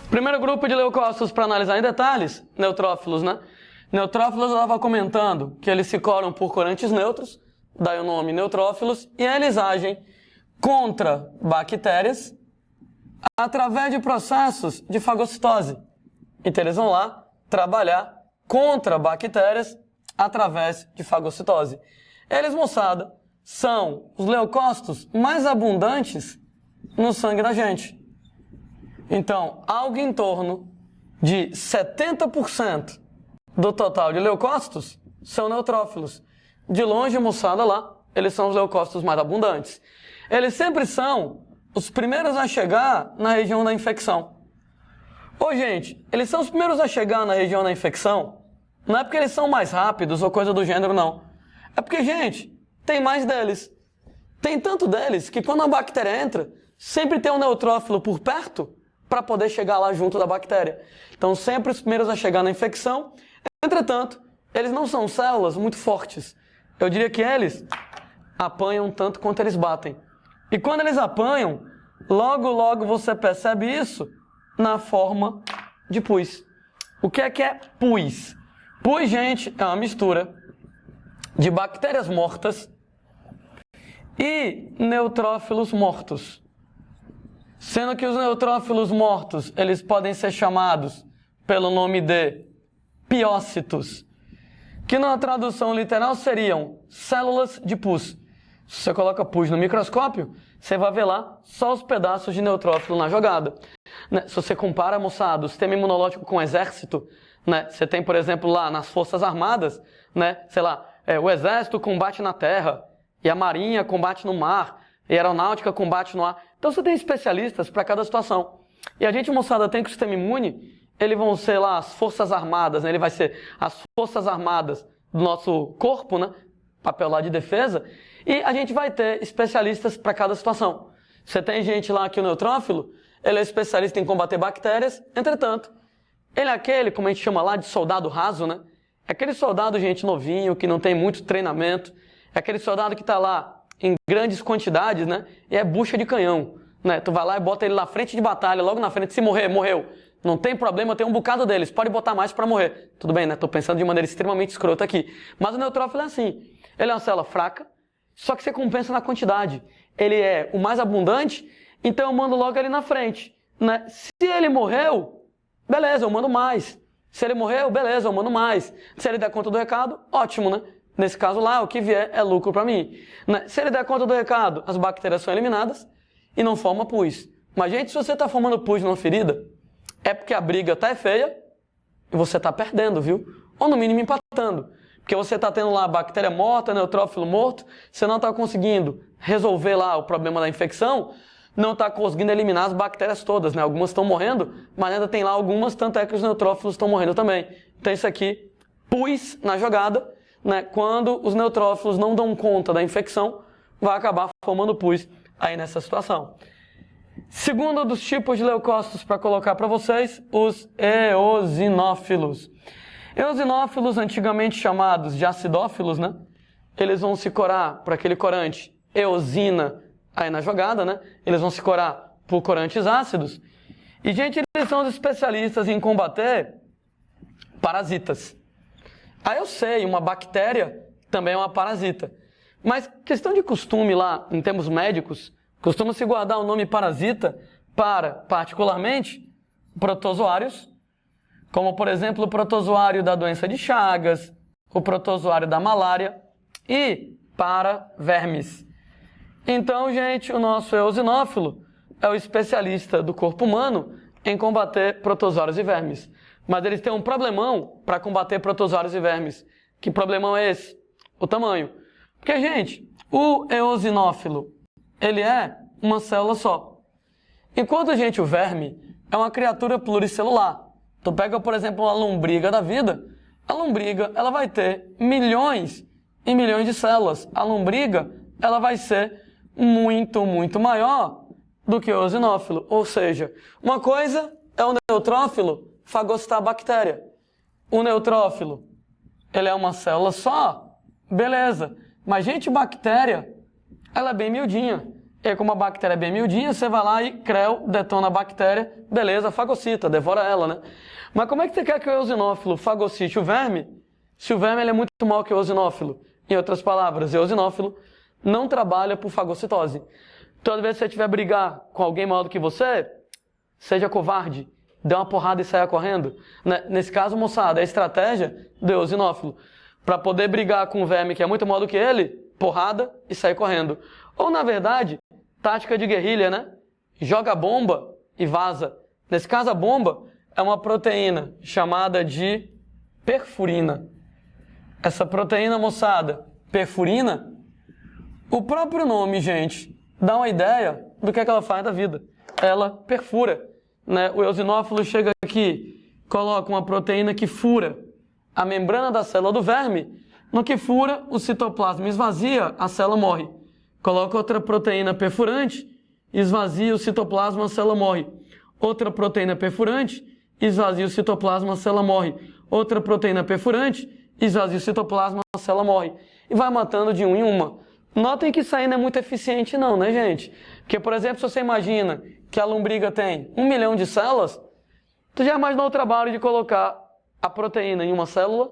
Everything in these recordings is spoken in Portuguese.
Primeiro grupo de leucócitos para analisar em detalhes, neutrófilos, né? Neutrófilos, eu estava comentando que eles se coram por corantes neutros, daí o nome neutrófilos, e eles agem contra bactérias através de processos de fagocitose. Então eles vão lá trabalhar contra bactérias através de fagocitose. Eles, moçada, são os leucócitos mais abundantes no sangue da gente. Então, algo em torno de 70% do total de leucócitos são neutrófilos. De longe, moçada, lá, eles são os leucócitos mais abundantes. Eles sempre são os primeiros a chegar na região da infecção. Ô, gente, eles são os primeiros a chegar na região da infecção, não é porque eles são mais rápidos ou coisa do gênero, não. É porque, gente, tem mais deles. Tem tanto deles que quando a bactéria entra, sempre tem um neutrófilo por perto para poder chegar lá junto da bactéria. Então, sempre os primeiros a chegar na infecção. Entretanto, eles não são células muito fortes. Eu diria que eles apanham tanto quanto eles batem. E quando eles apanham, logo, logo você percebe isso na forma de pus. O que é pus? Pus, gente, é uma mistura de bactérias mortas e neutrófilos mortos. Sendo que os neutrófilos mortos, eles podem ser chamados pelo nome de piócitos, que na tradução literal seriam células de pus. Se você coloca pus no microscópio, você vai ver lá só os pedaços de neutrófilo na jogada. Se você compara, moçada, o sistema imunológico com o exército, né? Você tem, por exemplo, lá nas Forças Armadas, né? Sei lá, o exército combate na terra, e a marinha combate no mar, e a aeronáutica combate no ar. Então você tem especialistas para cada situação. E a gente, moçada, tem que o sistema imune, eles vão ser lá as Forças Armadas, né? Ele vai ser as Forças Armadas do nosso corpo, né? Papel lá de defesa. E a gente vai ter especialistas para cada situação. Você tem gente lá que o neutrófilo, ele é especialista em combater bactérias, entretanto, ele é aquele, como a gente chama lá, de soldado raso, né? É aquele soldado, gente, novinho, que não tem muito treinamento, é aquele soldado que está lá em grandes quantidades, né? E é bucha de canhão, né? Tu vai lá e bota ele na frente de batalha, logo na frente, se morrer, morreu. Não tem problema, tem um bocado deles, pode botar mais para morrer. Tudo bem, né? Tô pensando de maneira extremamente escrota aqui. Mas o neutrófilo é assim, ele é uma célula fraca, só que você compensa na quantidade. Ele é o mais abundante, então eu mando logo ele na frente, né? Se ele morreu, beleza, eu mando mais. Se ele morreu, beleza, eu mando mais. Se ele der conta do recado, ótimo, né? Nesse caso lá, o que vier é lucro para mim. Né? Se ele der conta do recado, as bactérias são eliminadas e não forma pus. Mas, gente, se você está formando pus numa ferida, é porque a briga tá feia e você está perdendo, viu? Ou no mínimo empatando. Porque você está tendo lá bactéria morta, neutrófilo morto, você não está conseguindo resolver lá o problema da infecção, não está conseguindo eliminar as bactérias todas, né? Algumas estão morrendo, mas ainda tem lá algumas, tanto é que os neutrófilos estão morrendo também. Então isso aqui, pus na jogada, né? Quando os neutrófilos não dão conta da infecção, vai acabar formando pus aí nessa situação. Segundo dos tipos de leucócitos para colocar para vocês, os eosinófilos. Eosinófilos, antigamente chamados de acidófilos, né? Eles vão se corar por aquele corante eosina aí na jogada, né? Eles vão se corar por corantes ácidos. E, gente, eles são os especialistas em combater parasitas. Aí eu sei, uma bactéria também é uma parasita. Mas questão de costume lá, em termos médicos, costuma-se guardar o nome parasita para, particularmente, protozoários, como, por exemplo, o protozoário da doença de Chagas, o protozoário da malária e para vermes. Então, gente, o nosso eosinófilo é o especialista do corpo humano em combater protozoários e vermes. Mas eles têm um problemão para combater protozoários e vermes. Que problemão é esse? O tamanho. Porque, gente, o eosinófilo, ele é uma célula só. Enquanto, gente, o verme é uma criatura pluricelular. Tu pega, por exemplo, uma lombriga da vida, a lombriga ela vai ter milhões e milhões de células. A lombriga ela vai ser muito, muito maior do que o eosinófilo. Ou seja, uma coisa é o neutrófilo fagocitar a bactéria. O neutrófilo, ele é uma célula só, beleza. Mas, gente, bactéria, ela é bem miudinha. E aí, como a bactéria é bem miudinha, você vai lá e creu, detona a bactéria, beleza, fagocita, devora ela, né? Mas como é que você quer que o eosinófilo fagocite o verme, se o verme ele é muito maior que o eosinófilo? Em outras palavras, o eosinófilo não trabalha por fagocitose. Toda vez que você estiver brigar com alguém maior do que você, seja covarde, dê uma porrada e saia correndo. Nesse caso, moçada, é a estratégia do eosinófilo. Para poder brigar com um verme que é muito maior do que ele, porrada e sair correndo. Ou, na verdade, tática de guerrilha, né? Joga a bomba e vaza. Nesse caso, a bomba é uma proteína chamada de perfurina. Essa proteína, moçada, perfurina, o próprio nome, gente, dá uma ideia do que ela faz da vida. Ela perfura, né? O eosinófilo chega aqui, coloca uma proteína que fura a membrana da célula do verme. No que fura, o citoplasma esvazia, a célula morre. Coloca outra proteína perfurante, esvazia o citoplasma, a célula morre. Outra proteína perfurante, esvazia o citoplasma, a célula morre. Outra proteína perfurante, esvazia o citoplasma, a célula morre. E vai matando de um em uma. Notem que isso aí não é muito eficiente não, né, gente? Porque, por exemplo, se você imagina que a lombriga tem 1 milhão de células, tu já imaginou o trabalho de colocar a proteína em uma célula,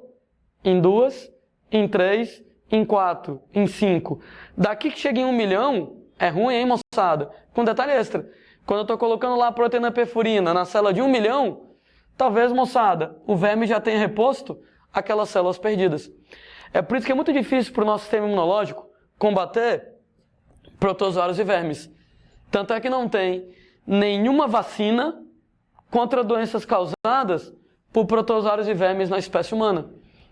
em 2, em 3, em 4, em 5. Daqui que chega em 1 milhão, é ruim, hein, moçada? Com detalhe extra. Quando eu estou colocando lá a proteína perfurina na célula de 1 milhão, talvez, moçada, o verme já tenha reposto aquelas células perdidas. É por isso que é muito difícil para o nosso sistema imunológico combater protozoários e vermes. Tanto é que não tem nenhuma vacina contra doenças causadas por protozoários e vermes na espécie humana.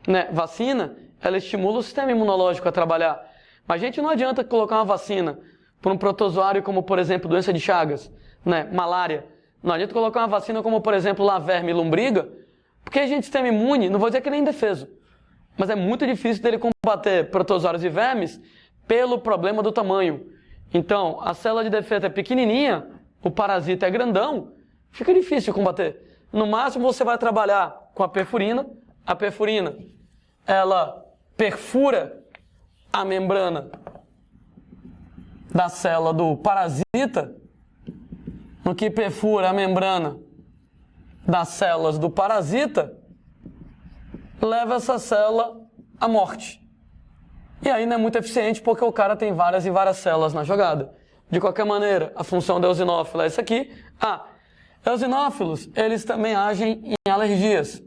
Né? Vacina, ela estimula o sistema imunológico a trabalhar. Mas, gente, não adianta colocar uma vacina para um protozoário como, por exemplo, doença de Chagas, né? Malária. Não adianta colocar uma vacina como, por exemplo, lá verme e lombriga, porque a gente sistema imune, não vou dizer que ele é indefeso, mas é muito difícil dele combater protozoários e vermes pelo problema do tamanho. Então, a célula de defeito é pequenininha, o parasita é grandão, fica difícil combater. No máximo, você vai trabalhar com a perfurina. A perfurina, ela perfura a membrana da célula do parasita, no que perfura a membrana das células do parasita, leva essa célula à morte. E aí não é muito eficiente porque o cara tem várias e várias células na jogada. De qualquer maneira, a função do eosinófilo é essa aqui. Eosinófilos, eles também agem em alergias.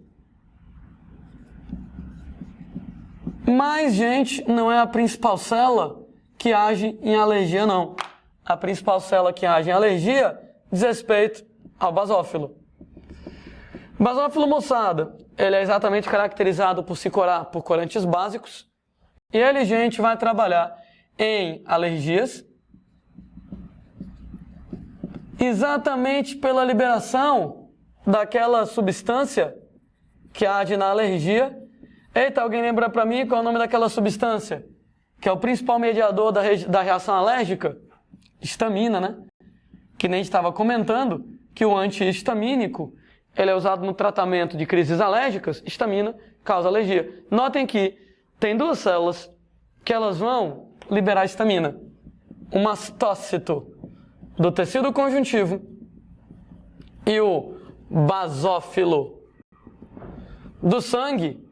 Mas, gente, não é a principal célula que age em alergia, não. A principal célula que age em alergia diz respeito ao basófilo. Basófilo, moçada, ele é exatamente caracterizado por se corar por corantes básicos. E ele, gente, vai trabalhar em alergias exatamente pela liberação daquela substância que age na alergia. Eita, alguém lembra para mim qual é o nome daquela substância? Que é o principal mediador da reação alérgica? Histamina, né? Que nem a gente estava comentando que o antihistamínico ele é usado no tratamento de crises alérgicas. Histamina causa alergia. Notem que tem duas células que elas vão liberar histamina. O mastócito do tecido conjuntivo e o basófilo do sangue.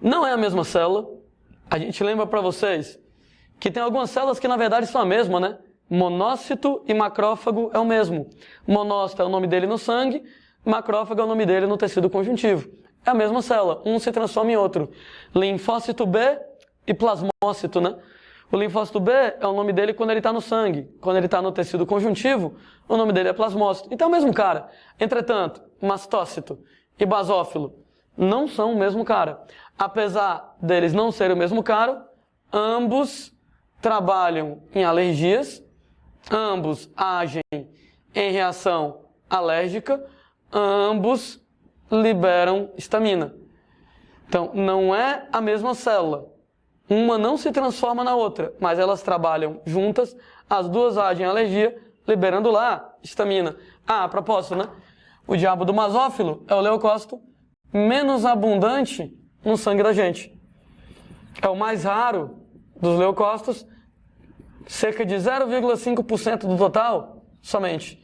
Não é a mesma célula. A gente lembra para vocês que tem algumas células que na verdade são a mesma, né? Monócito e macrófago é o mesmo. Monócito é o nome dele no sangue, macrófago é o nome dele no tecido conjuntivo. É a mesma célula, um se transforma em outro. Linfócito B e plasmócito, né? O linfócito B é o nome dele quando ele está no sangue. Quando ele está no tecido conjuntivo, o nome dele é plasmócito. Então é o mesmo cara. Entretanto, mastócito e basófilo não são o mesmo cara. Apesar deles não serem o mesmo cara, ambos trabalham em alergias, ambos agem em reação alérgica, ambos liberam histamina. Então, não é a mesma célula. Uma não se transforma na outra, mas elas trabalham juntas, as duas agem em alergia, liberando lá histamina. A propósito, né? O diabo do basófilo é o leucócito menos abundante no sangue da gente. É o mais raro dos leucócitos, cerca de 0,5% do total somente.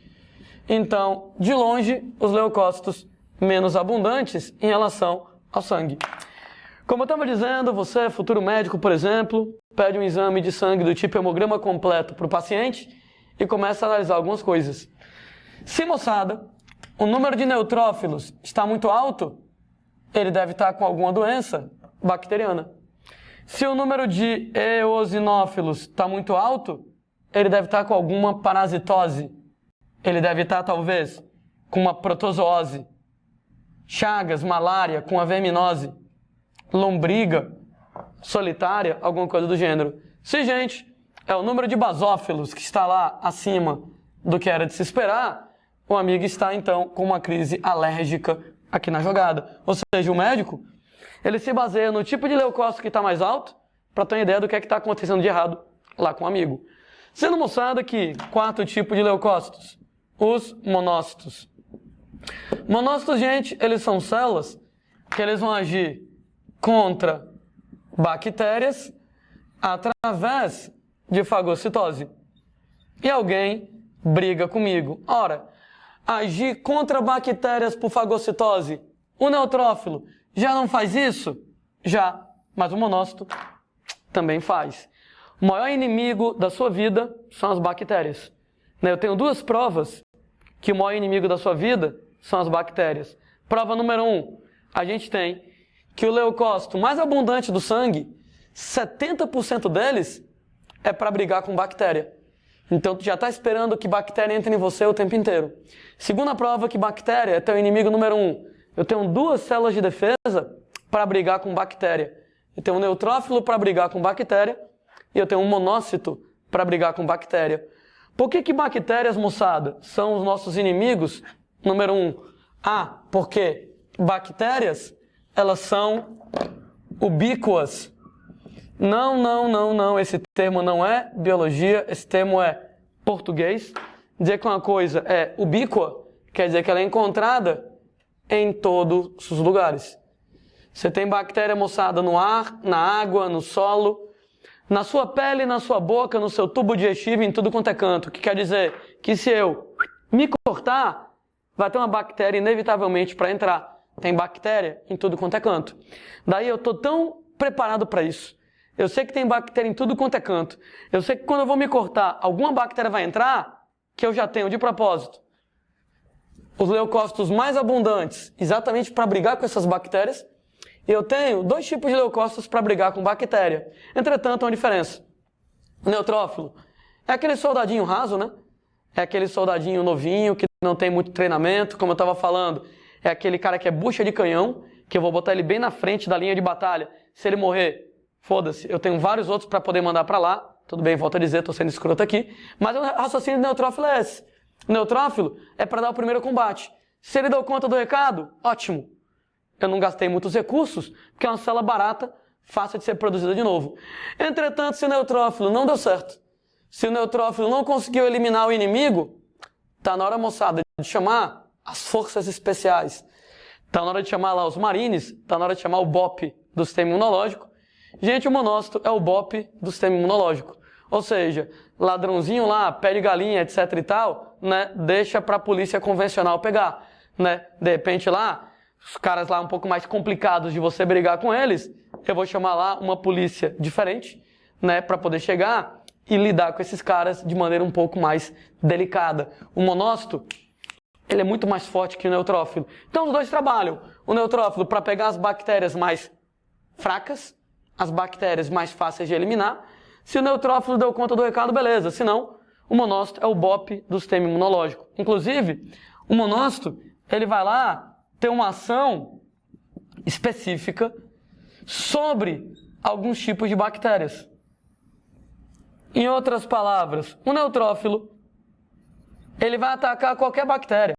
Então, de longe, os leucócitos menos abundantes em relação ao sangue. Como eu estava dizendo, você, futuro médico, por exemplo, pede um exame de sangue do tipo hemograma completo para o paciente e começa a analisar algumas coisas. Se, moçada, o número de neutrófilos está muito alto, ele deve estar com alguma doença bacteriana. Se o número de eosinófilos está muito alto, ele deve estar com alguma parasitose. Ele deve estar, talvez, com uma protozoose, chagas, malária, com a verminose, lombriga, solitária, alguma coisa do gênero. Se, gente, é o número de basófilos que está lá acima do que era de se esperar, o amigo está, então, com uma crise alérgica aqui na jogada. Ou seja, o médico, ele se baseia no tipo de leucócito que está mais alto para ter uma ideia do que é que está acontecendo de errado lá com o amigo. Sendo mostrado aqui 4 tipos de leucócitos. Os monócitos. Monócitos, gente, eles são células que eles vão agir contra bactérias através de fagocitose. E alguém briga comigo. Ora, agir contra bactérias por fagocitose, o neutrófilo já não faz isso? Já, mas o monócito também faz. O maior inimigo da sua vida são as bactérias. Eu tenho 2 provas que o maior inimigo da sua vida são as bactérias. Prova número 1, a gente tem que o leucócito mais abundante do sangue, 70% deles é para brigar com bactéria. Então, tu já está esperando que bactéria entre em você o tempo inteiro. Segunda prova que bactéria é teu inimigo número 1. Eu tenho 2 células de defesa para brigar com bactéria. Eu tenho um neutrófilo para brigar com bactéria e eu tenho um monócito para brigar com bactéria. Por que bactérias, moçada, são os nossos inimigos número 1? Porque bactérias, elas são ubíquas. Não. Esse termo não é biologia, esse termo é português. Dizer que uma coisa é ubíqua, quer dizer que ela é encontrada em todos os lugares. Você tem bactéria, moçada, no ar, na água, no solo, na sua pele, na sua boca, no seu tubo digestivo, em tudo quanto é canto. O que quer dizer que se eu me cortar, vai ter uma bactéria inevitavelmente para entrar. Tem bactéria em tudo quanto é canto. Daí eu estou tão preparado para isso. Eu sei que tem bactéria em tudo quanto é canto. Eu sei que quando eu vou me cortar, alguma bactéria vai entrar, que eu já tenho de propósito os leucócitos mais abundantes, exatamente para brigar com essas bactérias. E eu tenho 2 tipos de leucócitos para brigar com bactéria. Entretanto, há uma diferença. O neutrófilo é aquele soldadinho raso, né? É aquele soldadinho novinho, que não tem muito treinamento, como eu estava falando. É aquele cara que é bucha de canhão, que eu vou botar ele bem na frente da linha de batalha. Se ele morrer, foda-se, eu tenho vários outros para poder mandar para lá. Tudo bem, volto a dizer, estou sendo escroto aqui. Mas o raciocínio do neutrófilo é esse. O neutrófilo é para dar o primeiro combate. Se ele deu conta do recado, ótimo. Eu não gastei muitos recursos, porque é uma célula barata, fácil de ser produzida de novo. Entretanto, se o neutrófilo não deu certo, se o neutrófilo não conseguiu eliminar o inimigo, está na hora, moçada, de chamar as forças especiais. Está na hora de chamar lá os marines, está na hora de chamar o BOP do sistema imunológico. Gente, o monócito é o BOP do sistema imunológico. Ou seja, ladrãozinho lá, pé de galinha, etc e tal, né, deixa para a polícia convencional pegar, né? De repente lá, os caras lá um pouco mais complicados de você brigar com eles, eu vou chamar lá uma polícia diferente, né, para poder chegar e lidar com esses caras de maneira um pouco mais delicada. O monócito, ele é muito mais forte que o neutrófilo. Então os 2 trabalham. O neutrófilo para pegar as bactérias mais fracas, as bactérias mais fáceis de eliminar. Se o neutrófilo deu conta do recado, beleza. Se não, o monócito é o BOP do sistema imunológico. Inclusive, o monócito, ele vai lá ter uma ação específica sobre alguns tipos de bactérias. Em outras palavras, o neutrófilo, ele vai atacar qualquer bactéria.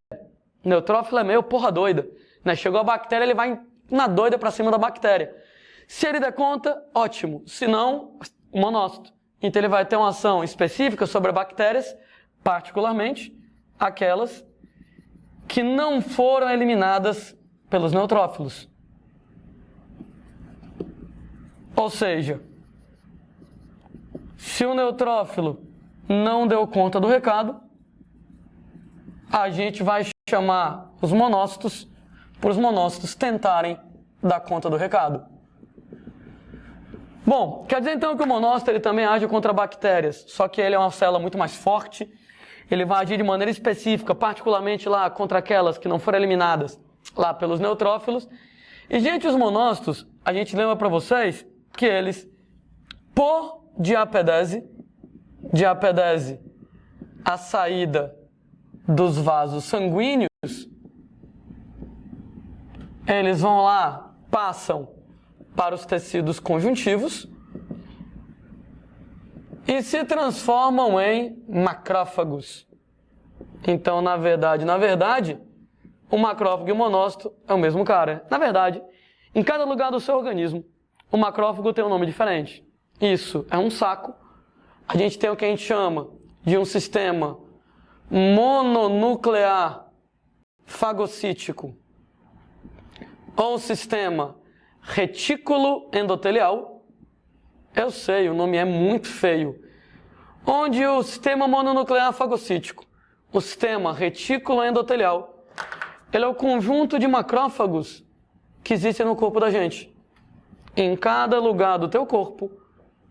O neutrófilo é meio porra doida, né? Chegou a bactéria, ele vai na doida para cima da bactéria. Se ele der conta, ótimo. Se não, o monócito. Então ele vai ter uma ação específica sobre bactérias, particularmente aquelas que não foram eliminadas pelos neutrófilos. Ou seja, Se o neutrófilo não deu conta do recado, a gente vai chamar os monócitos para os monócitos tentarem dar conta do recado. Bom, quer dizer então que o monócito ele também age contra bactérias, só que ele é uma célula muito mais forte, ele vai agir de maneira específica, particularmente lá contra aquelas que não foram eliminadas lá pelos neutrófilos. E, gente, os monócitos, a gente lembra para vocês que eles, por diapedese, a saída dos vasos sanguíneos, eles vão lá, passam para os tecidos conjuntivos e se transformam em macrófagos. Então, na verdade, o macrófago e o monócito é o mesmo cara. Na verdade, em cada lugar do seu organismo, o macrófago tem um nome diferente. Isso é um saco. A gente tem o que a gente chama de um sistema mononuclear fagocítico ou sistema retículo endotelial. Eu sei, o nome é muito feio. Onde o sistema mononuclear fagocítico, o sistema retículo endotelial, ele é o conjunto de macrófagos que existem no corpo da gente. Em cada lugar do teu corpo,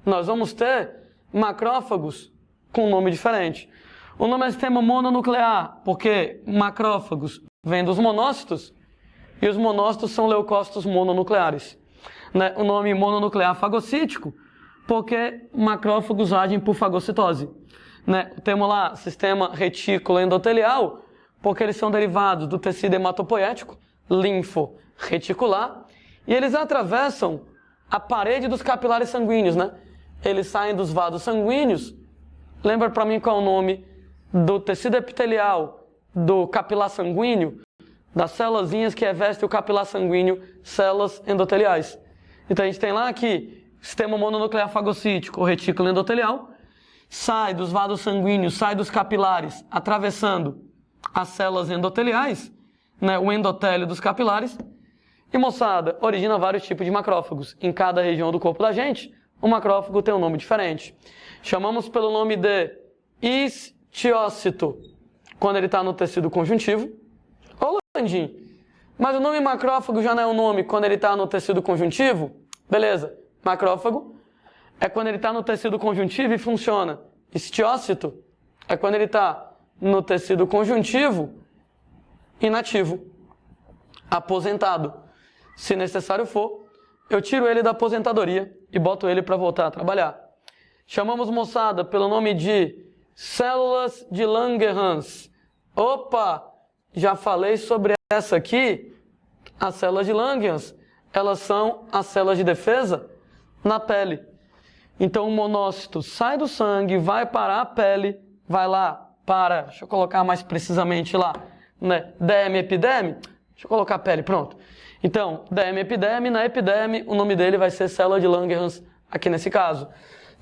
nós vamos ter macrófagos com um nome diferente. O nome é sistema mononuclear, porque macrófagos vêm dos monócitos, e os monócitos são leucócitos mononucleares. Né? O nome mononuclear fagocítico, porque macrófagos agem por fagocitose. Né? Temos lá sistema retículo endotelial, porque eles são derivados do tecido hematopoético, linfo-reticular, e eles atravessam a parede dos capilares sanguíneos, né? Eles saem dos vasos sanguíneos. Lembra para mim qual é o nome do tecido epitelial do capilar sanguíneo? Das células que revestem o capilar sanguíneo, células endoteliais. Então a gente tem lá que sistema mononuclear fagocítico, ou retículo endotelial, sai dos vasos sanguíneos, sai dos capilares, atravessando as células endoteliais, né, o endotélio dos capilares, e, moçada, origina vários tipos de macrófagos. Em cada região do corpo da gente, o macrófago tem um nome diferente. Chamamos pelo nome de histiócito, quando ele está no tecido conjuntivo. Ô, Landim, mas o nome macrófago já não é um nome quando ele está no tecido conjuntivo? Beleza, macrófago é quando ele está no tecido conjuntivo e funciona. Histiócito é quando ele está no tecido conjuntivo inativo, aposentado. Se necessário for, eu tiro ele da aposentadoria e boto ele para voltar a trabalhar. Chamamos, moçada, pelo nome de células de Langerhans. Opa, já falei sobre essa aqui. As células de Langerhans, elas são as células de defesa na pele. Então o monócito sai do sangue, vai para a pele, vai lá para, deixa eu colocar mais precisamente lá, né, derme, epiderme, deixa eu colocar a pele, pronto. Então, derme, epiderme, na epiderme o nome dele vai ser célula de Langerhans, aqui nesse caso.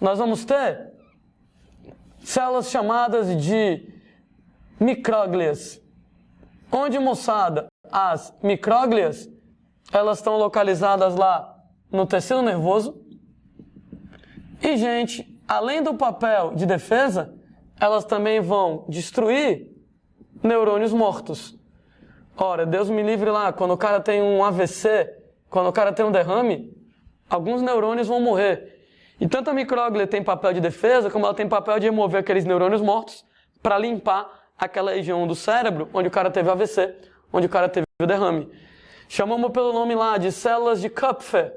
Nós vamos ter células chamadas de micróglias. Onde, moçada, as micróglias, elas estão localizadas lá no tecido nervoso. E, gente, além do papel de defesa, elas também vão destruir neurônios mortos. Ora, Deus me livre lá, quando o cara tem um AVC, quando o cara tem um derrame, alguns neurônios vão morrer. E tanto a micróglia tem papel de defesa, como ela tem papel de remover aqueles neurônios mortos para limpar aquela região do cérebro onde o cara teve AVC, onde o cara teve o derrame. Chamamos pelo nome lá de células de Kupfer.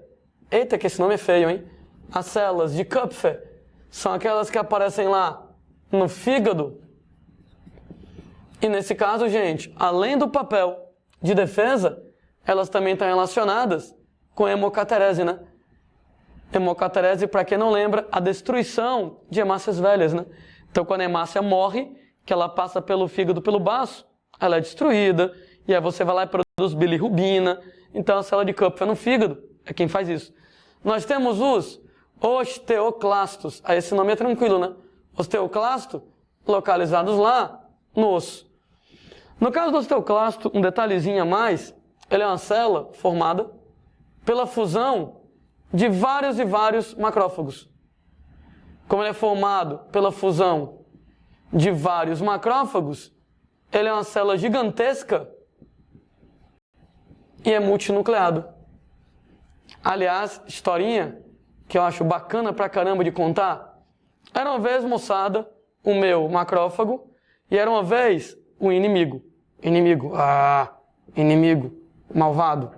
Eita, que esse nome é feio, hein? As células de Kupfer são aquelas que aparecem lá no fígado. E nesse caso, gente, além do papel de defesa, elas também estão relacionadas com a hemocaterese, né? Hemocaterese, para quem não lembra, a destruição de hemácias velhas, né? Então, quando a hemácia morre, que ela passa pelo fígado, pelo baço, ela é destruída, e aí você vai lá e produz bilirrubina. Então, a célula de Kupfer no fígado é quem faz isso. Nós temos os osteoclastos. Aí esse nome é tranquilo, né? Osteoclasto, localizados lá no osso. No caso do osteoclasto, um detalhezinho a mais, ele é uma célula formada pela fusão de vários e vários macrófagos. como ele é formado pela fusão de vários macrófagos, ele é uma célula gigantesca e é multinucleado. Aliás, historinha que eu acho bacana pra caramba de contar. Era uma vez, moçada, o meu macrófago e era uma vez o inimigo. Inimigo, malvado.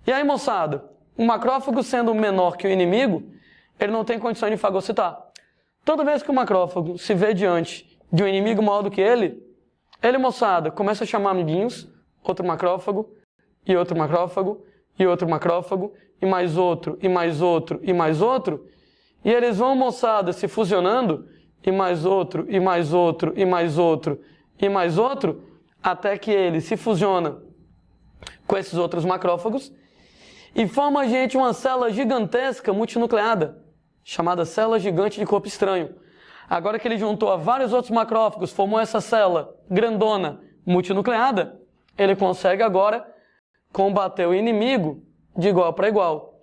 E aí, moçada, o macrófago sendo menor que o inimigo, ele não tem condição de fagocitar. Toda vez que o macrófago se vê diante de um inimigo maior do que ele, moçada, começa a chamar amiguinhos, outro macrófago, e outro macrófago, e outro macrófago, e mais outro, e mais outro, e mais outro, e eles vão, moçada, se fusionando, e mais outro, e mais outro, e mais outro, e mais outro, até que ele se fusiona com esses outros macrófagos e forma, gente, uma célula gigantesca multinucleada, chamada célula gigante de corpo estranho. Agora que ele juntou a vários outros macrófagos, formou essa célula grandona multinucleada, ele consegue agora combater o inimigo de igual para igual.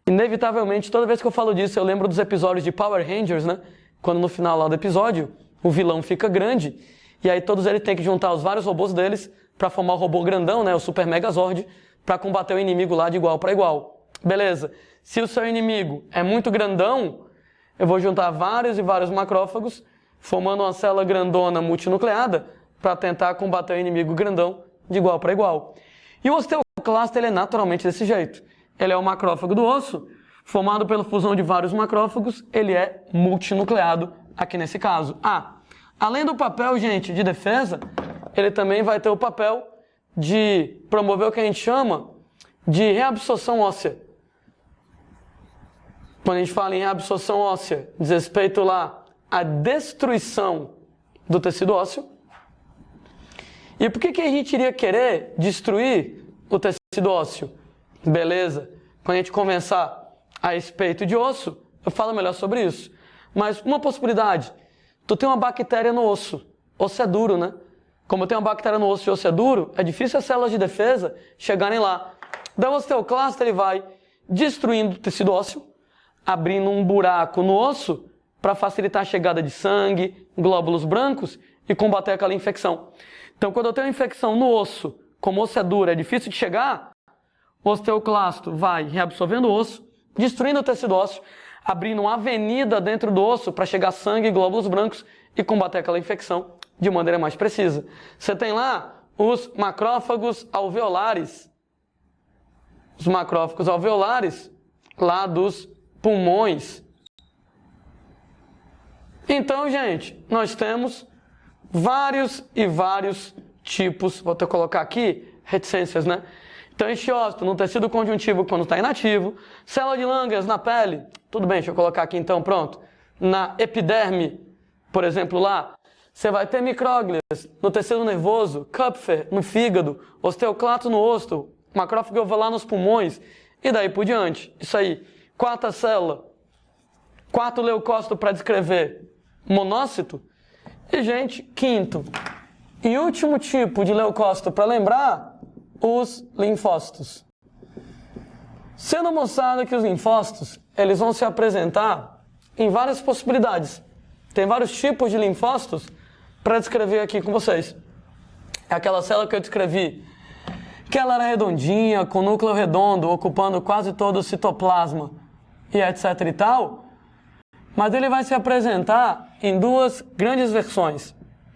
Inevitavelmente, toda vez que eu falo disso, eu lembro dos episódios de Power Rangers, né? Quando no final lá do episódio, o vilão fica grande, e aí todos eles têm que juntar os vários robôs deles para formar o robô grandão, né? O Super Megazord, para combater o inimigo lá de igual para igual. Beleza. Se o seu inimigo é muito grandão, eu vou juntar vários e vários macrófagos, formando uma célula grandona multinucleada, para tentar combater o inimigo grandão de igual para igual. E o osteoclasto, ele é naturalmente desse jeito. Ele é o macrófago do osso, formado pela fusão de vários macrófagos, ele é multinucleado aqui nesse caso. Além do papel, gente, de defesa, ele também vai ter o papel de promover o que a gente chama de reabsorção óssea. Quando a gente fala em reabsorção óssea, diz respeito lá à destruição do tecido ósseo. E por que a gente iria querer destruir o tecido ósseo? Beleza, quando a gente conversar a respeito de osso, eu falo melhor sobre isso. Mas uma possibilidade, tu tem uma bactéria no osso. Osso é duro, né? Como tem uma bactéria no osso e o osso é duro, é difícil as células de defesa chegarem lá. Daí o osteoclasto, ele vai destruindo o tecido ósseo, abrindo um buraco no osso para facilitar a chegada de sangue, glóbulos brancos e combater aquela infecção. Então, quando eu tenho uma infecção no osso, como o osso é duro, é difícil de chegar, o osteoclasto vai reabsorvendo o osso, destruindo o tecido ósseo, abrindo uma avenida dentro do osso para chegar sangue e glóbulos brancos e combater aquela infecção de maneira mais precisa. Você tem lá os macrófagos alveolares. Os macrófagos alveolares lá dos pulmões. Então, gente, nós temos vários e vários tipos, vou até colocar aqui, reticências, né? Então, enxiócito no tecido conjuntivo quando está inativo, célula de Langerhans na pele, tudo bem, deixa eu colocar aqui então, pronto. Na epiderme, por exemplo, lá, você vai ter micróglias no tecido nervoso, Kupfer no fígado, osteoclasto no osso, macrófago alveolar nos pulmões, e daí por diante. Isso aí, quarta célula, quarto leucócito para descrever monócito, e, gente, quinto e último tipo de leucócito para lembrar, os linfócitos. Sendo mostrado que os linfócitos, eles vão se apresentar em várias possibilidades. Tem vários tipos de linfócitos para descrever aqui com vocês. É aquela célula que eu descrevi, que ela era redondinha, com núcleo redondo, ocupando quase todo o citoplasma e etc e tal, mas ele vai se apresentar em duas grandes versões.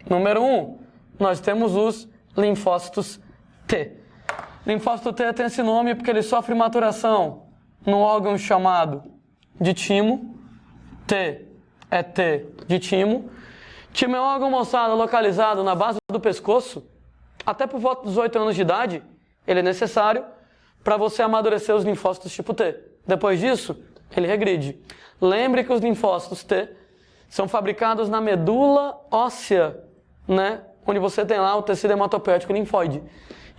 Número 1, nós temos os linfócitos T. Linfócito T tem esse nome porque ele sofre maturação num órgão chamado de timo. T é T de timo. Timo é um órgão, moçada, localizado na base do pescoço. Até por volta dos 8 anos de idade, ele é necessário para você amadurecer os linfócitos tipo T. Depois disso, ele regride. Lembre que os linfócitos T são fabricados na medula óssea, né? Onde você tem lá o tecido hematopoético linfóide.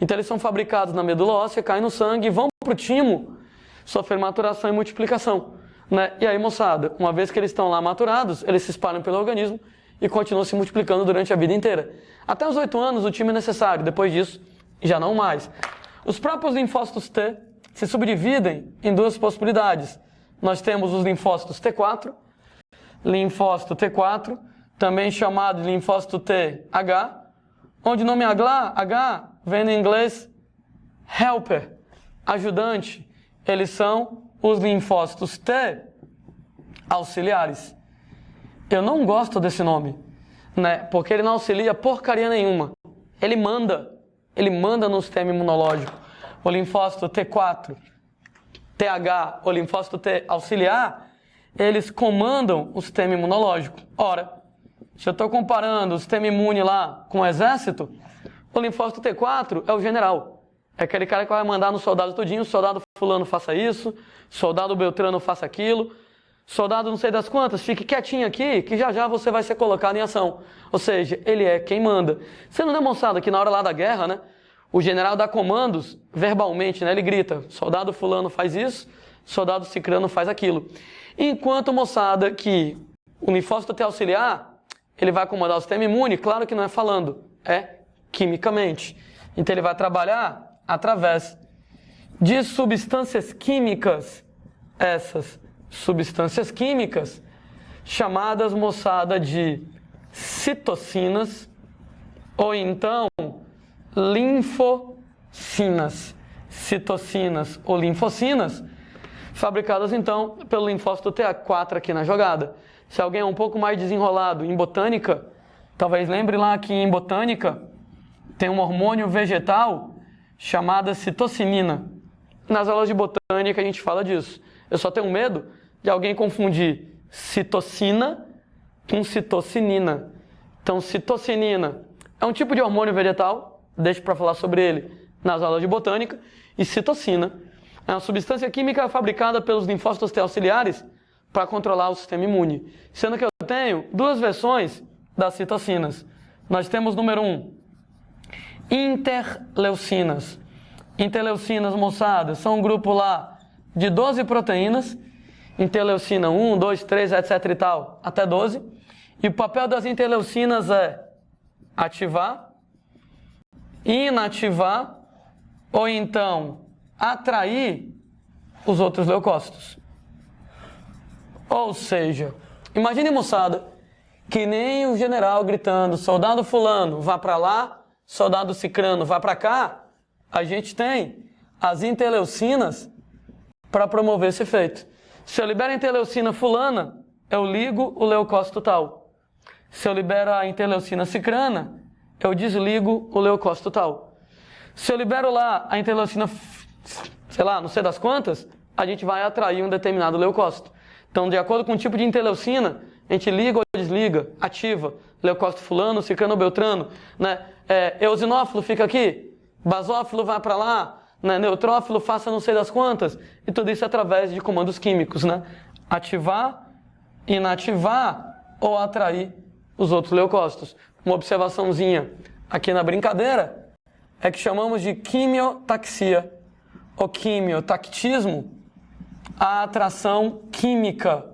Então eles são fabricados na medula óssea, caem no sangue e vão para o timo sofrer maturação e multiplicação, né? E aí, moçada, uma vez que eles estão lá maturados, eles se espalham pelo organismo e continuam se multiplicando durante a vida inteira. Até os 8 anos o timo é necessário, depois disso já não mais. Os próprios linfócitos T se subdividem em duas possibilidades. Nós temos os linfócitos T4, linfócito T4, também chamado de linfócito TH, onde o nome H vem no inglês helper, ajudante. Eles são os linfócitos T auxiliares. Eu não gosto desse nome, né? Porque ele não auxilia porcaria nenhuma. Ele manda no sistema imunológico. O linfócito T4, TH, o linfócito T auxiliar, eles comandam o sistema imunológico. Ora, se eu estou comparando o sistema imune lá com o exército, o linfócito T4 é o general. É aquele cara que vai mandar no soldado tudinho, soldado fulano faça isso, soldado beltrano faça aquilo, soldado não sei das quantas, fique quietinho aqui, que já já você vai ser colocado em ação. Ou seja, ele é quem manda. Sendo demonstrado que na hora lá da guerra, né, o general dá comandos verbalmente, né, ele grita, soldado fulano faz isso, soldado cicrano faz aquilo. Enquanto, moçada, que o linfócito T auxiliar, ele vai comandar o sistema imune, claro que não é falando, é quimicamente. Então ele vai trabalhar através de substâncias químicas, essas substâncias químicas chamadas, moçada, de citocinas ou então linfocinas. Citocinas ou linfocinas, fabricadas então pelo linfócito T4 aqui na jogada. Se alguém é um pouco mais desenrolado em botânica, talvez lembre lá que em botânica tem um hormônio vegetal chamado citocinina. Nas aulas de botânica a gente fala disso. Eu só tenho medo de alguém confundir citocina com citocinina. Então, citocinina é um tipo de hormônio vegetal, deixo para falar sobre ele nas aulas de botânica, e citocina é uma substância química fabricada pelos linfócitos T auxiliares para controlar o sistema imune. Sendo que eu tenho duas versões das citocinas. Nós temos número 1, interleucinas. Interleucinas, moçada, são um grupo lá de 12 proteínas, interleucina 1, 2, 3, etc e tal, até 12. E o papel das interleucinas é ativar, inativar ou então atrair os outros leucócitos. Ou seja, imagine, moçada, que nem o general gritando, soldado fulano, vá para lá, soldado cicrano, vá para cá. A gente tem as interleucinas para promover esse efeito. Se eu libero a interleucina fulana, eu ligo o leucócito tal. Se eu libero a interleucina cicrana, eu desligo o leucócito tal. Se eu libero lá a interleucina, sei lá, não sei das quantas, a gente vai atrair um determinado leucócito. Então, de acordo com o tipo de interleucina, a gente liga ou desliga, ativa, leucócito fulano, cicrano, beltrano, né? Eosinófilo fica aqui, basófilo vai para lá, né? Neutrófilo faça não sei das quantas, e tudo isso através de comandos químicos, né? Ativar, inativar ou atrair os outros leucócitos. Uma observaçãozinha aqui na brincadeira é que chamamos de quimiotaxia ou quimiotactismo a atração química.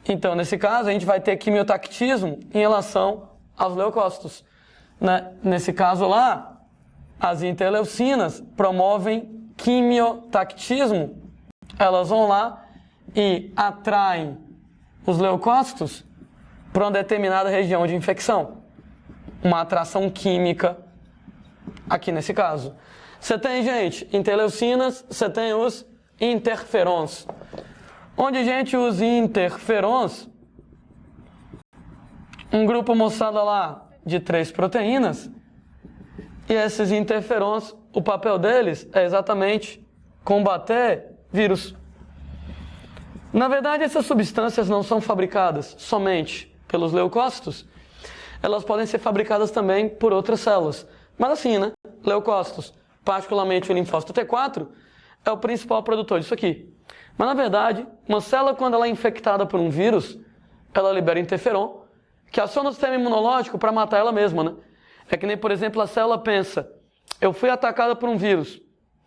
Então, nesse caso, a gente vai ter quimiotactismo em relação aos leucócitos, né? Nesse caso lá, as interleucinas promovem quimiotactismo. Elas vão lá e atraem os leucócitos para uma determinada região de infecção. Uma atração química aqui nesse caso. Você tem, gente, interleucinas, você tem os interferons. Onde, gente, os interferons, um grupo, moçada, lá de 3 proteínas, e esses interferons, o papel deles é exatamente combater vírus. Na verdade, essas substâncias não são fabricadas somente pelos leucócitos, elas podem ser fabricadas também por outras células. Mas assim, né? Leucócitos, particularmente o linfócito T4, é o principal produtor disso aqui. Mas na verdade, uma célula, quando ela é infectada por um vírus, ela libera interferon, que aciona o sistema imunológico para matar ela mesma, né? É que nem, por exemplo, a célula pensa, eu fui atacada por um vírus,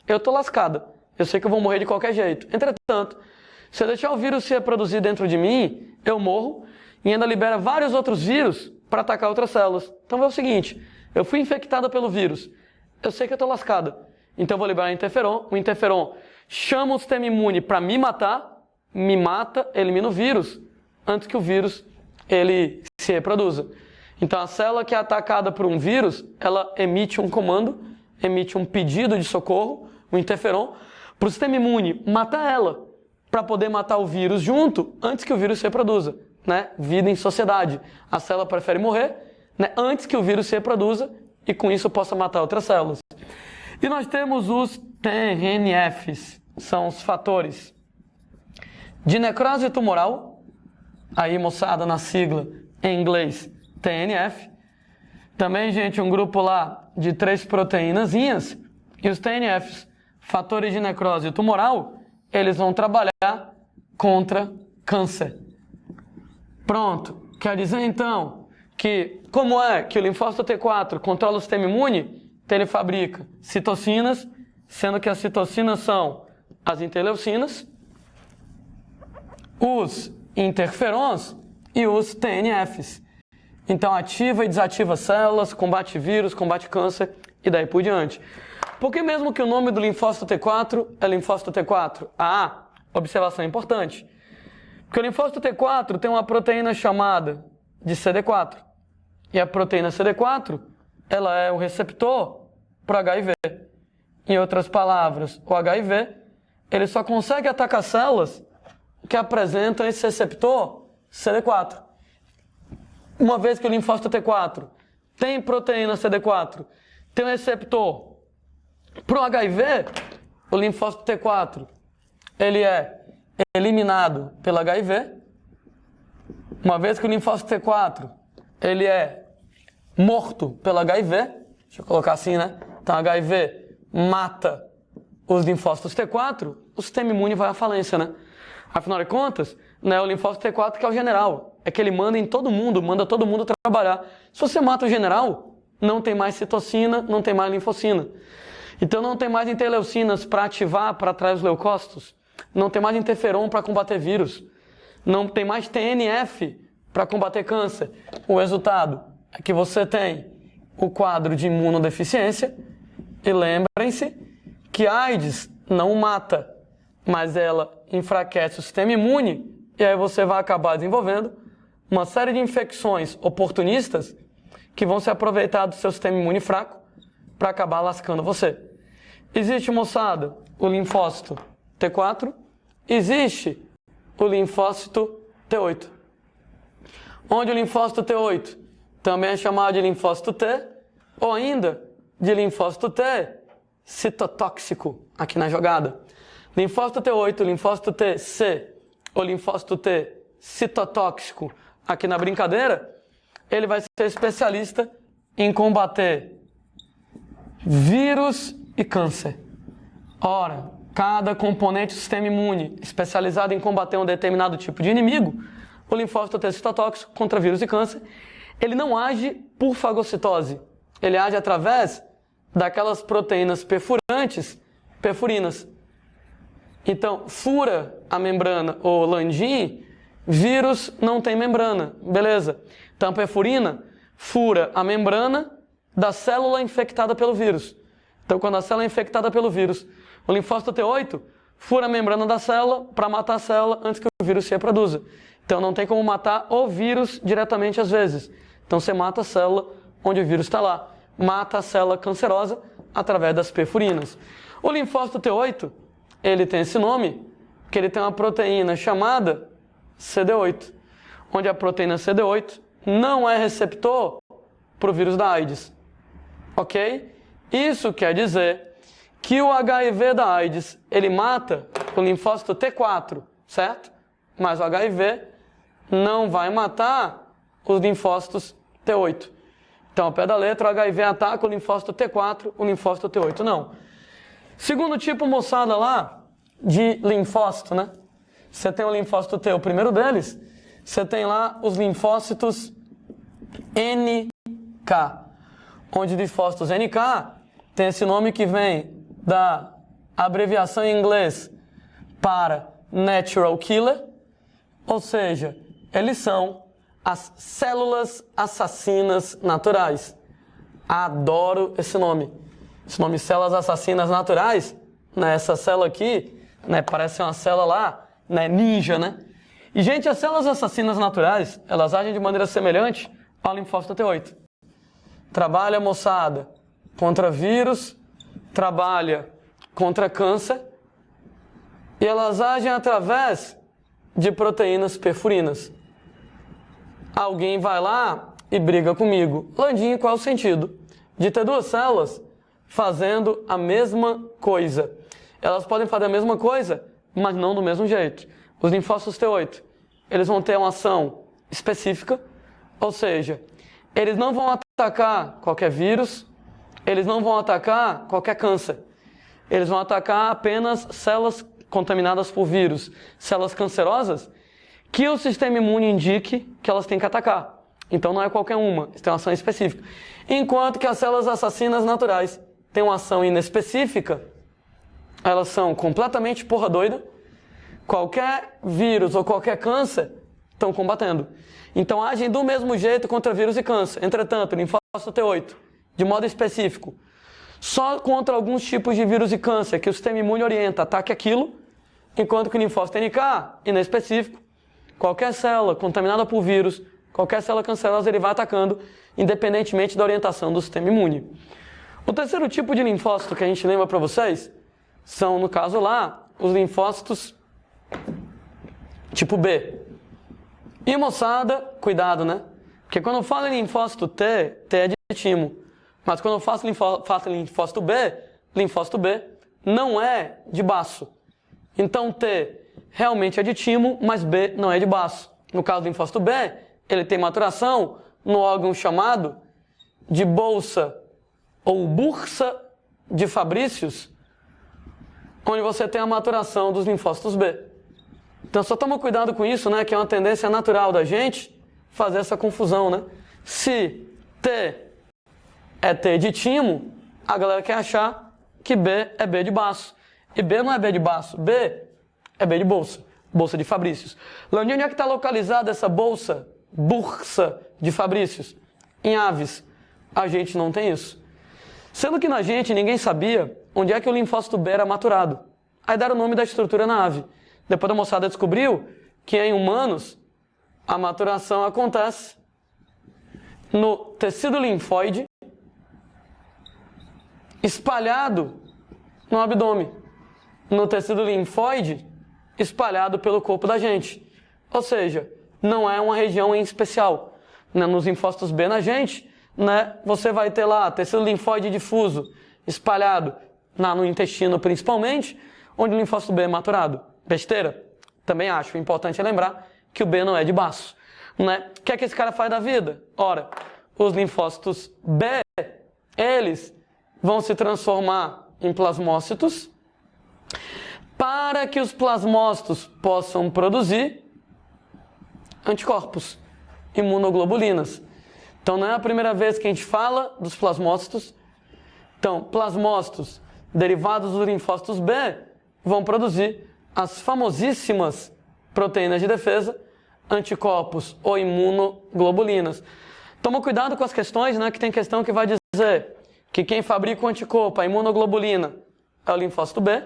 eu estou lascada, eu sei que eu vou morrer de qualquer jeito. Entretanto, se eu deixar o vírus se reproduzir dentro de mim, eu morro e ainda libera vários outros vírus para atacar outras células. Então é o seguinte, eu fui infectada pelo vírus, eu sei que eu estou lascada, então eu vou liberar interferon, o interferon chama o sistema imune para me matar, me mata, elimina o vírus, antes que o vírus ele se reproduza. Então, a célula que é atacada por um vírus, ela emite um comando, emite um pedido de socorro, um interferon, para o sistema imune matar ela, para poder matar o vírus junto, antes que o vírus se reproduza. Né? Vida em sociedade. A célula prefere morrer, né, antes que o vírus se reproduza e com isso possa matar outras células. E nós temos os TNFs, são os fatores de necrose tumoral, aí moçada na sigla em inglês TNF. Também, gente, um grupo lá de 3 proteínazinhas, e os TNFs, fatores de necrose tumoral, eles vão trabalhar contra câncer. Pronto, quer dizer então que, como é que o linfócito T4 controla o sistema imune? Então ele fabrica citocinas, sendo que as citocinas são as interleucinas, os interferons e os TNFs. Então ativa e desativa células, combate vírus, combate câncer e daí por diante. Por que mesmo que o nome do linfócito T4 é linfócito T4? Observação importante. Porque o linfócito T4 tem uma proteína chamada de CD4. E a proteína CD4, ela é o receptor para HIV. Em outras palavras, o HIV, ele só consegue atacar células que apresentam esse receptor CD4. Uma vez que o linfócito T4 tem proteína CD4, tem um receptor para o HIV, o linfócito T4, ele é eliminado pelo HIV. Uma vez que o linfócito T4 ele é morto pelo HIV, deixa eu colocar assim, né? Então, HIV mata os linfócitos T4, o sistema imune vai à falência, né? Afinal de contas, né, o linfócito T4 que é o general, é que ele manda em todo mundo, manda todo mundo trabalhar. Se você mata o general, não tem mais citocina, não tem mais linfocina. Então não tem mais interleucinas para ativar, para atrair os leucócitos. Não tem mais interferon para combater vírus. Não tem mais TNF para combater câncer. O resultado é que você tem o quadro de imunodeficiência. E lembrem-se que a AIDS não mata, mas ela enfraquece o sistema imune. E aí você vai acabar desenvolvendo uma série de infecções oportunistas que vão se aproveitar do seu sistema imune fraco para acabar lascando você. Existe, moçada, o linfócito T4, existe o linfócito T8. Onde o linfócito T8 também é chamado de linfócito T, ou ainda de linfócito T citotóxico, aqui na jogada. Linfócito T8, linfócito TC, ou linfócito T citotóxico, aqui na brincadeira, ele vai ser especialista em combater vírus e câncer. Ora, cada componente do sistema imune especializado em combater um determinado tipo de inimigo, o linfócito T citotóxico contra vírus e câncer, ele não age por fagocitose, ele age através daquelas proteínas perfurantes, perfurinas. Então, fura a membrana ou landim, vírus não tem membrana, beleza. Então, a perfurina fura a membrana da célula infectada pelo vírus. Então, quando a célula é infectada pelo vírus, o linfócito T8 fura a membrana da célula para matar a célula antes que o vírus se reproduza. Então, não tem como matar o vírus diretamente às vezes. Então, você mata a célula onde o vírus está lá. Mata a célula cancerosa através das perfurinas. O linfócito T8, ele tem esse nome porque ele tem uma proteína chamada CD8, onde a proteína CD8 não é receptor para o vírus da AIDS. Ok? Isso quer dizer que o HIV da AIDS, ele mata o linfócito T4, certo? Mas o HIV não vai matar os linfócitos T8. Então, ao pé da letra, o HIV ataca o linfócito T4, o linfócito T8 não. Segundo tipo, moçada lá, de linfócito, né? Você tem o linfócito T, o primeiro deles, você tem lá os linfócitos NK, onde linfócitos NK tem esse nome que vem da abreviação em inglês para Natural Killer, ou seja, eles são as células assassinas naturais. Adoro esse nome. Esse nome células assassinas naturais, né? Essa célula aqui, né, parece uma célula lá, né, ninja, né? E, gente, as células assassinas naturais, elas agem de maneira semelhante ao linfócito T8. Trabalha, moçada, contra vírus, trabalha contra câncer, e elas agem através de proteínas perfurinas. Alguém vai lá e briga comigo. Landinho, qual é o sentido de ter duas células fazendo a mesma coisa? Elas podem fazer a mesma coisa, mas não do mesmo jeito. Os linfócitos T8, eles vão ter uma ação específica, ou seja, eles não vão atacar qualquer vírus, eles não vão atacar qualquer câncer. Eles vão atacar apenas células contaminadas por vírus, células cancerosas, que o sistema imune indique que elas têm que atacar. Então não é qualquer uma, eles têm uma ação específica. Enquanto que as células assassinas naturais têm uma ação inespecífica, elas são completamente porra doida, qualquer vírus ou qualquer câncer estão combatendo. Então agem do mesmo jeito contra vírus e câncer. Entretanto, o linfócito T8, de modo específico, só contra alguns tipos de vírus e câncer que o sistema imune orienta, ataque aquilo, enquanto que o linfócito NK, inespecífico, qualquer célula contaminada por vírus, qualquer célula cancerosa, ele vai atacando, independentemente da orientação do sistema imune. O terceiro tipo de linfócito que a gente lembra para vocês são, no caso lá, os linfócitos tipo B. E moçada, cuidado, né? Porque quando eu falo em linfócito T, T é de timo. Mas quando eu faço linfócito B não é de baço. Então T realmente é de timo, mas B não é de baço. No caso do linfócito B, ele tem maturação no órgão chamado de bolsa ou bursa de Fabrícios, onde você tem a maturação dos linfócitos B. Então só toma cuidado com isso, né? Que é uma tendência natural da gente fazer essa confusão, né? Se T é T de timo, a galera quer achar que B é B de baço. E B não é B de baço, B é B de bolsa, bolsa de Fabrícios. Onde é que está localizada essa bolsa, bursa de Fabrícios? Em aves. A gente não tem isso. Sendo que na gente ninguém sabia onde é que o linfócito B era maturado. Aí deram o nome da estrutura na ave. Depois a moçada descobriu que em humanos a maturação acontece no tecido linfóide espalhado no abdômen. No tecido linfóide espalhado pelo corpo da gente. Ou seja, não é uma região em especial. Né? Nos linfócitos B na gente, né, você vai ter lá tecido linfóide difuso espalhado no intestino principalmente, onde o linfócito B é maturado. Besteira? Também acho. O importante é lembrar que o B não é de baço. Né? O que é que esse cara faz da vida? Ora, os linfócitos B, eles vão se transformar em plasmócitos para que os plasmócitos possam produzir anticorpos, imunoglobulinas. Então não é a primeira vez que a gente fala dos plasmócitos. Então, plasmócitos derivados dos linfócitos B vão produzir as famosíssimas proteínas de defesa, anticorpos ou imunoglobulinas. Toma cuidado com as questões, né? Que tem questão que vai dizer que quem fabrica o anticorpo, a imunoglobulina, é o linfócito B.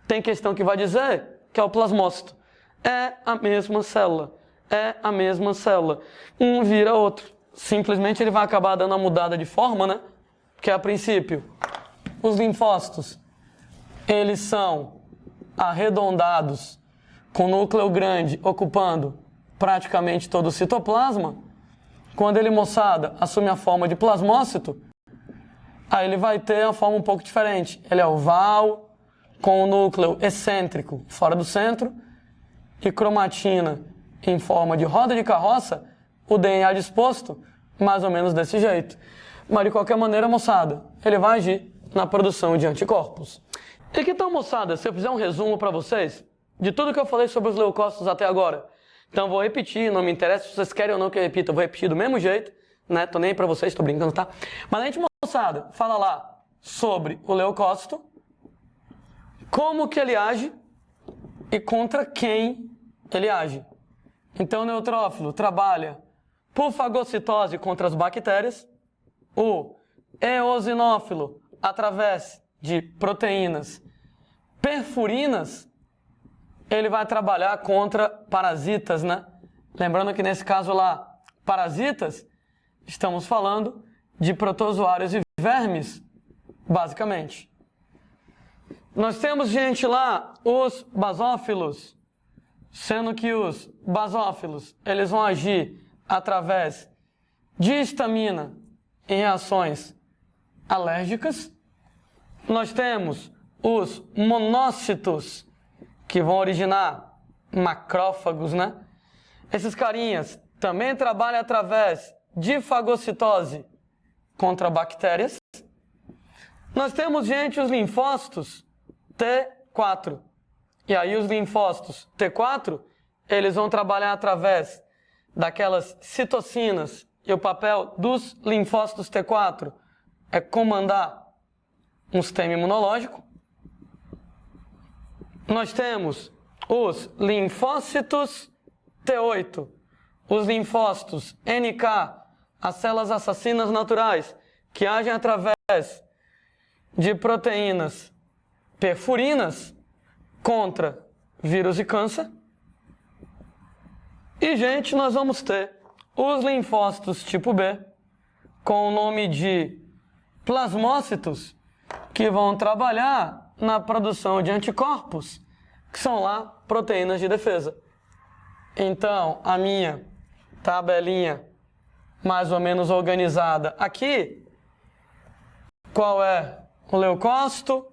Tem questão que vai dizer que é o plasmócito. É a mesma célula. É a mesma célula. Um vira outro. Simplesmente ele vai acabar dando uma mudada de forma, né? Porque a princípio, os linfócitos, eles são arredondados, com núcleo grande ocupando praticamente todo o citoplasma. Quando ele, moçada, assume a forma de plasmócito, aí ele vai ter uma forma um pouco diferente. Ele é oval, com o núcleo excêntrico fora do centro e cromatina em forma de roda de carroça, o DNA disposto mais ou menos desse jeito. Mas de qualquer maneira, moçada, ele vai agir na produção de anticorpos. E que tal, moçada, se eu fizer um resumo para vocês de tudo que eu falei sobre os leucócitos até agora? Então vou repetir, não me interessa se vocês querem ou não que eu repita, eu vou repetir do mesmo jeito, né? Tô nem aí pra vocês, tô brincando, tá? Mas a gente, moçada, fala lá sobre o leucócito, como que ele age e contra quem ele age. Então o neutrófilo trabalha por fagocitose contra as bactérias, o eosinófilo através de proteínas perfurinas ele vai trabalhar contra parasitas, né? Lembrando que nesse caso lá, parasitas, estamos falando de protozoários e vermes, basicamente. Nós temos, gente, lá os basófilos, sendo que os basófilos, eles vão agir através de histamina em reações alérgicas. Nós temos os monócitos, que vão originar macrófagos, né? Esses carinhas também trabalham através de fagocitose contra bactérias. Nós temos, gente, os linfócitos T4. E aí os linfócitos T4, eles vão trabalhar através daquelas citocinas. E o papel dos linfócitos T4 é comandar um sistema imunológico. Nós temos os linfócitos T8, os linfócitos NK, as células assassinas naturais, que agem através de proteínas perfurinas contra vírus e câncer. E, gente, nós vamos ter os linfócitos tipo B, com o nome de plasmócitos, que vão trabalhar na produção de anticorpos, que são lá proteínas de defesa. Então, a minha tabelinha mais ou menos organizada aqui, qual é o leucócito,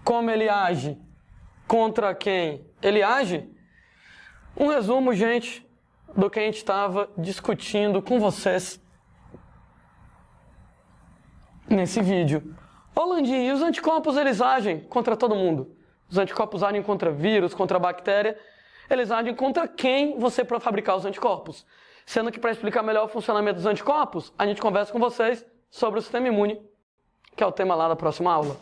como ele age, contra quem ele age. Um resumo, gente, do que a gente estava discutindo com vocês nesse vídeo. Ô Landim, e os anticorpos, eles agem contra todo mundo? Os anticorpos agem contra vírus, contra bactéria. Eles agem contra quem você para fabricar os anticorpos. Sendo que para explicar melhor o funcionamento dos anticorpos, a gente conversa com vocês sobre o sistema imune, que é o tema lá da próxima aula.